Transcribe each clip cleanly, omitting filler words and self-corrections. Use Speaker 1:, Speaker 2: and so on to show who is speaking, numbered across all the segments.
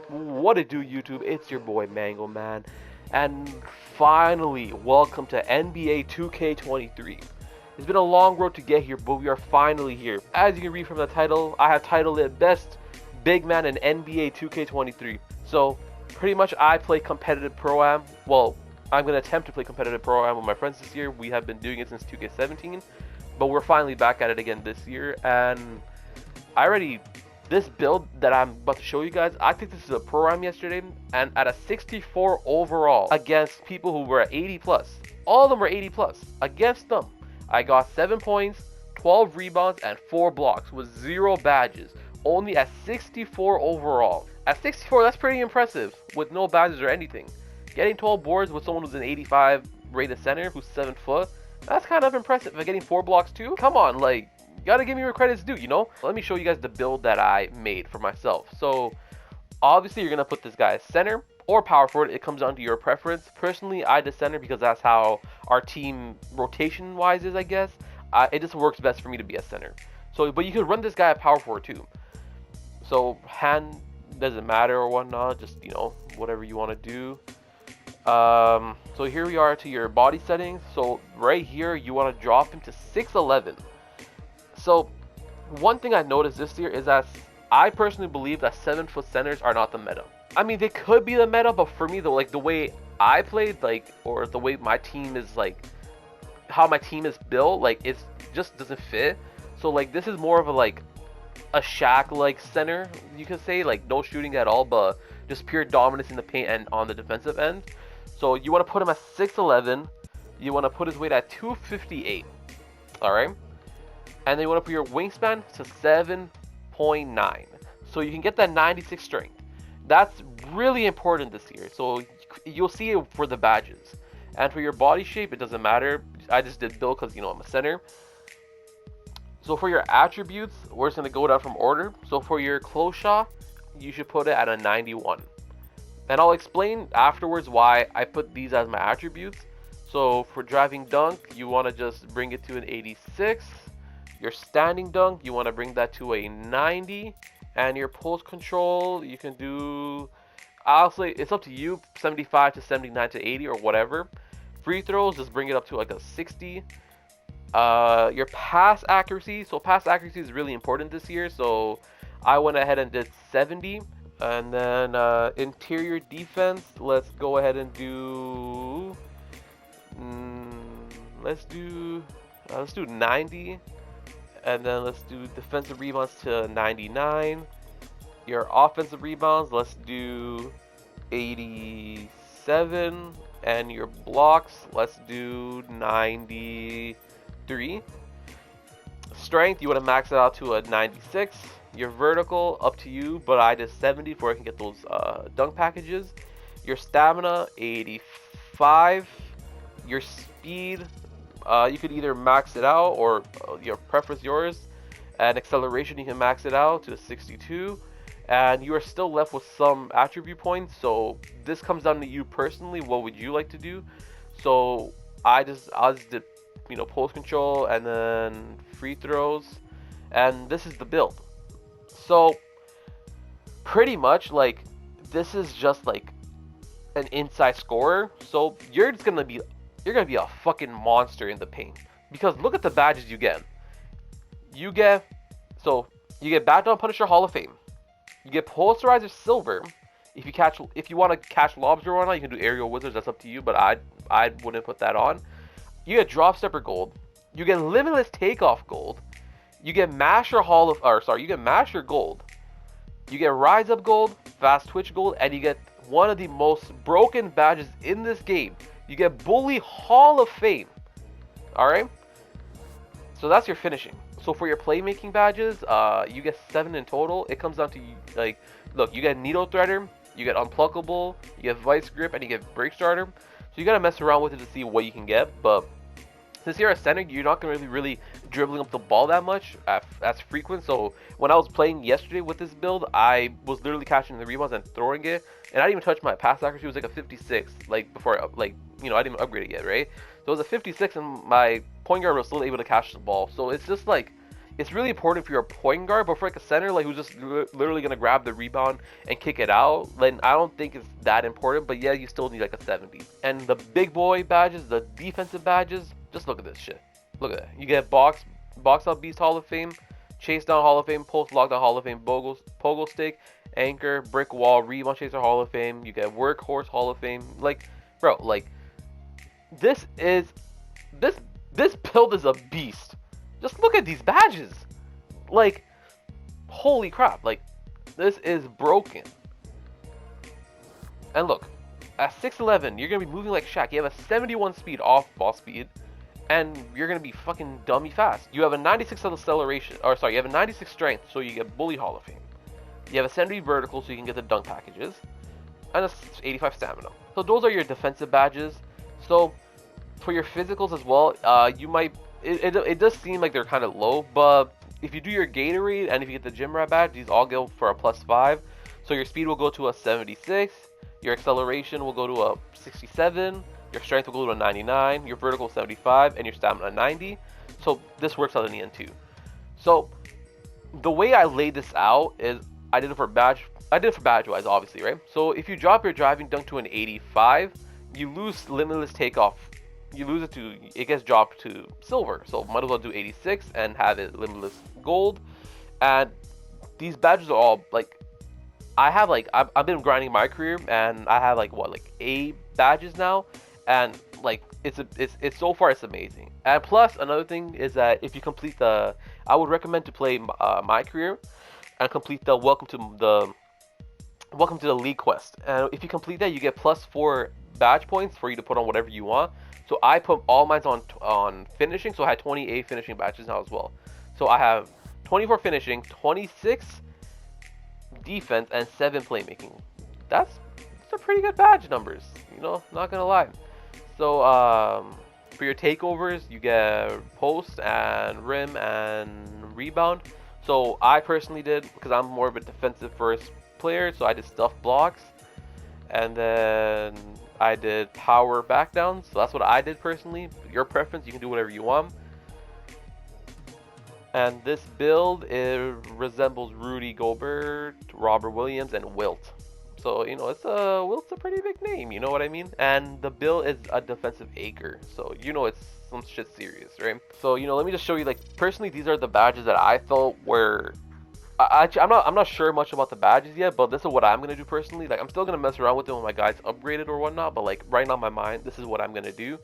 Speaker 1: What it do, YouTube? It's your boy Mango Man, and finally, welcome to NBA 2K23. It's been a long road to get here, but we are finally here. As you can read from the title, I have titled it Best Big Man in NBA 2K23. So, pretty much, I play competitive Pro-Am. Well, I'm going to attempt to play competitive Pro-Am with my friends this year. We have been doing it since 2K17, but we're finally back at it again this year, and I already this build that I'm about to show you guys, I think this is a pro-am yesterday, and at a 64 overall against people who were at 80 plus. All of them were 80 plus. Against them, I got 7 points, 12 rebounds, and 4 blocks with 0 badges, only at 64 overall. At 64, that's pretty impressive with no badges or anything. Getting 12 boards with someone who's an 85 rated center who's 7 foot, that's kind of impressive. And getting 4 blocks too? Come on, like, you gotta give me where credit's due, you know? Let me show you guys the build that I made for myself. So, obviously you're gonna put this guy as center or power forward. It comes down to your preference. Personally, I did center because that's how our team rotation-wise is, I guess. It just works best for me to be a center. So, but you could run this guy at power forward too. So, hand doesn't matter or whatnot. Just, you know, whatever you want to do. So here we are to your body settings. So right here, you want to drop him to 6'11". So, one thing I noticed this year is that I personally believe that 7-foot centers are not the meta. I mean, they could be the meta, but for me, though, like the way I played, like, or the way my team is, like, how my team is built, like, it just doesn't fit. So, like, this is more of a Shaq-like center, you could say, like, no shooting at all, but just pure dominance in the paint and on the defensive end. So, you want to put him at 6'11". You want to put his weight at 258. All right. And then you want to put your wingspan to 7.9. So you can get that 96 strength. That's really important this year. So you'll see it for the badges. And for your body shape, it doesn't matter. I just did build because, you know, I'm a center. So for your attributes, we're just going to go down from order. So for your close shot, you should put it at a 91. And I'll explain afterwards why I put these as my attributes. So for driving dunk, you want to just bring it to an 86. Your standing dunk, you want to bring that to a 90. And your post control, you can do, I'll say it's up to you, 75 to 79 to 80 or whatever. Free throws, just bring it up to like a 60. Your pass accuracy, so pass accuracy is really important this year. So I went ahead and did 70. And then interior defense, let's go ahead and do, let's do 90. And then let's do defensive rebounds to 99. Your offensive rebounds, let's do 87. And your blocks, let's do 93. Strength, you want to max it out to a 96. Your vertical, up to you, but I did 70 before I can get those dunk packages. Your stamina, 85. Your speed, you could either max it out or your preference yours. And acceleration, you can max it out to 62. And you are still left with some attribute points. So this comes down to you personally. What would you like to do? So I just did, you know, post control and then free throws. And this is the build. So pretty much like this is just like an inside scorer. So you're gonna be a fucking monster in the paint. Because look at the badges you get. You get Bat Down Punisher Hall of Fame. You get Posterizer Silver. If you want to catch lobs or whatnot, you can do Aerial Wizards. That's up to you. But I wouldn't put that on. You get Drop Stepper Gold. You get Limitless Takeoff Gold. You get Masher you get Masher Gold. You get Rise Up Gold, Fast Twitch Gold, and you get one of the most broken badges in this game. You get Bully Hall of Fame. Alright? So that's your finishing. So for your playmaking badges, you get 7 in total. It comes down to, like, look, you get Needle Threader, you get Unpluckable, you get Vice Grip, and you get Break Starter. So you gotta mess around with it to see what you can get, but since you're a center, you're not going to really dribbling up the ball that much as frequent. So when I was playing yesterday with this build, I was literally catching the rebounds and throwing it. And I didn't even touch my pass accuracy. It was like a 56, like before, like, you know, I didn't upgrade it yet, right? So it was a 56 and my point guard was still able to catch the ball. So it's just like, it's really important for your point guard, but for like a center like who's just literally gonna grab the rebound and kick it out, then I don't think it's that important. But yeah, you still need like a 70. And the big boy badges, the defensive badges, just look at this shit. Look at that. You get box out beast Hall of Fame, chase down Hall of Fame, post lockdown Hall of Fame, pogo stick, anchor, brick wall, rebound chaser Hall of Fame. You get workhorse Hall of Fame. Like, bro, like this is this build is a beast. Just look at these badges. Like, holy crap. Like, this is broken. And look, at 6'11", you're going to be moving like Shaq. You have a 71 speed off ball speed, and you're going to be fucking dummy fast. You have a 96 acceleration, or sorry, you have a 96 strength, so you get Bully Hall of Fame. You have a 70 vertical, so you can get the dunk packages, and a 85 stamina. So those are your defensive badges. So for your physicals as well, you might, it does seem like they're kind of low, but if you do your Gatorade and if you get the gym rat badge, these all go for a +5. So your speed will go to a 76, your acceleration will go to a 67, your strength will go to a 99, your vertical 75, and your stamina 90. So this works out in the end too. So the way I laid this out is I did it for badge wise, obviously, right? So if you drop your driving dunk to an 85, you lose limitless takeoff. You lose it to, it gets dropped to silver. So might as well do 86 and have it limitless gold. And these badges are all like, I've been grinding my career and I have like 8 badges now, and like it's so far it's amazing. And plus another thing is that if you complete I would recommend to play my career and complete the welcome to the league quest. And if you complete that, you get +4 badge points for you to put on whatever you want. So I put all mine on finishing, so I had 28 finishing badges now as well. So I have 24 finishing, 26 defense, and 7 playmaking. That's a pretty good badge numbers, you know, not gonna lie. So for your takeovers, you get post and rim and rebound. So I personally did, because I'm more of a defensive first player, so I did stuff blocks, and then I did power back down. So that's what I did personally. Your preference, you can do whatever you want. And this build, it resembles Rudy Gobert, Robert Williams, and Wilt. So, you know, Wilt's a pretty big name, you know what I mean? And the build is a defensive acre, so you know it's some shit serious, right? So, you know, let me just show you, like, personally, these are the badges that I felt were, I'm not sure much about the badges yet, but this is what I'm gonna do personally. Like, I'm still gonna mess around with them when my guys upgraded or whatnot, but like right now in my mind, this is what I'm gonna do.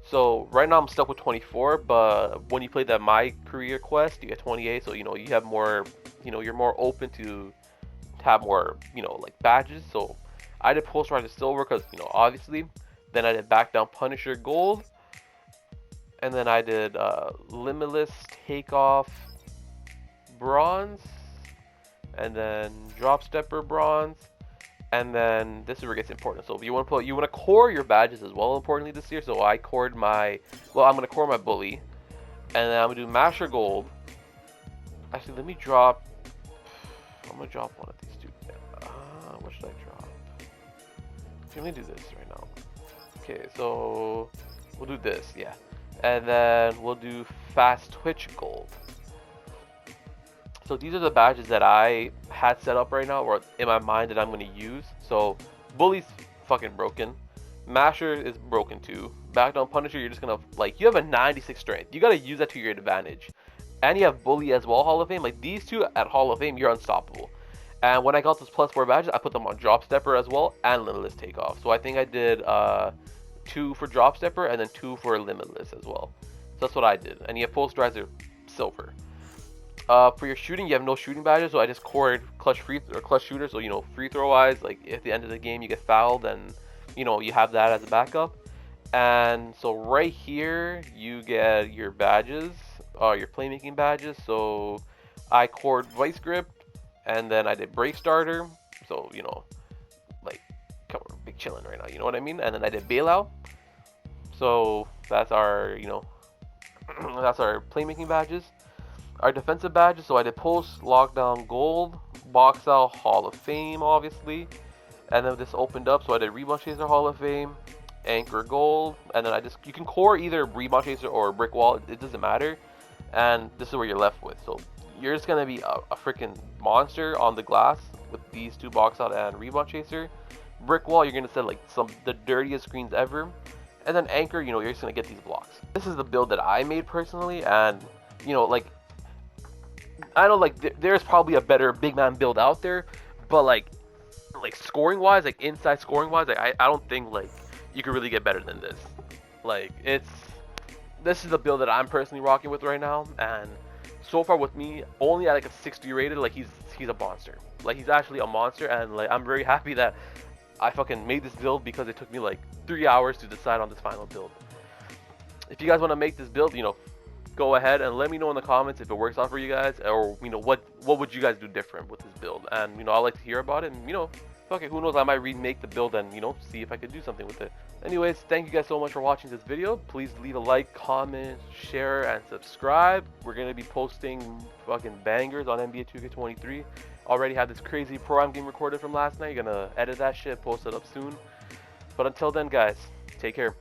Speaker 1: So right now I'm stuck with 24, but when you play that My Career quest, you get 28. So, you know, you have more, you know, you're more open to have more, you know, like badges. So I did Post Rider Silver because, you know, obviously. Then I did Back Down Punisher Gold. And then I did Limitless Takeoff Bronze. And then Drop Stepper Bronze. And then this is where it gets important. So if you want to core your badges as well, importantly this year. So I cored I'm gonna core my Bully, and then I'm gonna do Masher Gold. Actually, I'm gonna drop one of these two. What should I drop? Let me do this right now. Okay, so we'll do this, yeah, and then we'll do Fast Twitch Gold. So these are the badges that I had set up right now, or in my mind that I'm going to use. So Bully's fucking broken. Masher is broken too. Back Down Punisher, you're just going to, like, you have a 96 strength. You got to use that to your advantage. And you have Bully as well, Hall of Fame. Like, these two at Hall of Fame, you're unstoppable. And when I got those +4 badges, I put them on Drop Stepper as well and Limitless Takeoff. So I think I did 2 for Drop Stepper and then 2 for Limitless as well. So that's what I did. And you have Post Riser Silver. For your shooting, you have no shooting badges, so I just cored clutch shooter. So, you know, free throw wise, like if at the end of the game you get fouled, then, you know, you have that as a backup. And so right here you get your badges, your playmaking badges. So I cored Vice Grip, and then I did Break Starter. So, you know, like, come on, big chillin' right now, you know what I mean? And then I did Bailout. So that's our, you know, that's our playmaking badges. Our defensive badges, so I did Post, Lockdown Gold, Box Out Hall of Fame, obviously. And then this opened up, so I did Rebound Chaser Hall of Fame, Anchor Gold, and then you can core either Rebound Chaser or Brick Wall, it doesn't matter. and this is what you're left with. So you're just gonna be a freaking monster on the glass with these two box out and rebound chaser. Brick wall, you're gonna set like the dirtiest screens ever, and then anchor, you know, you're just gonna get these blocks. This is the build that I made personally, and you know, like I know like there's probably a better big man build out there, but like scoring wise, like inside scoring wise, like, I don't think like you could really get better than this. Like this is the build that I'm personally rocking with right now, and so far with me only at like a 60 rated, like he's a monster. Like he's actually a monster, and like I'm very happy that I fucking made this build because it took me like 3 hours to decide on this final build. If you guys want to make this build, you know, go ahead and let me know in the comments if it works out for you guys, or you know what would you guys do different with this build, and you know I'd like to hear about it, and you know, fuck it, who knows, I might remake the build and you know see if I could do something with it. Anyways, thank you guys so much for watching this video. Please leave a like, comment, share, and subscribe. We're gonna be posting fucking bangers on NBA 2K23. Already had this crazy pro-am game recorded from last night. Gonna edit that shit, post it up soon. But until then, guys, take care.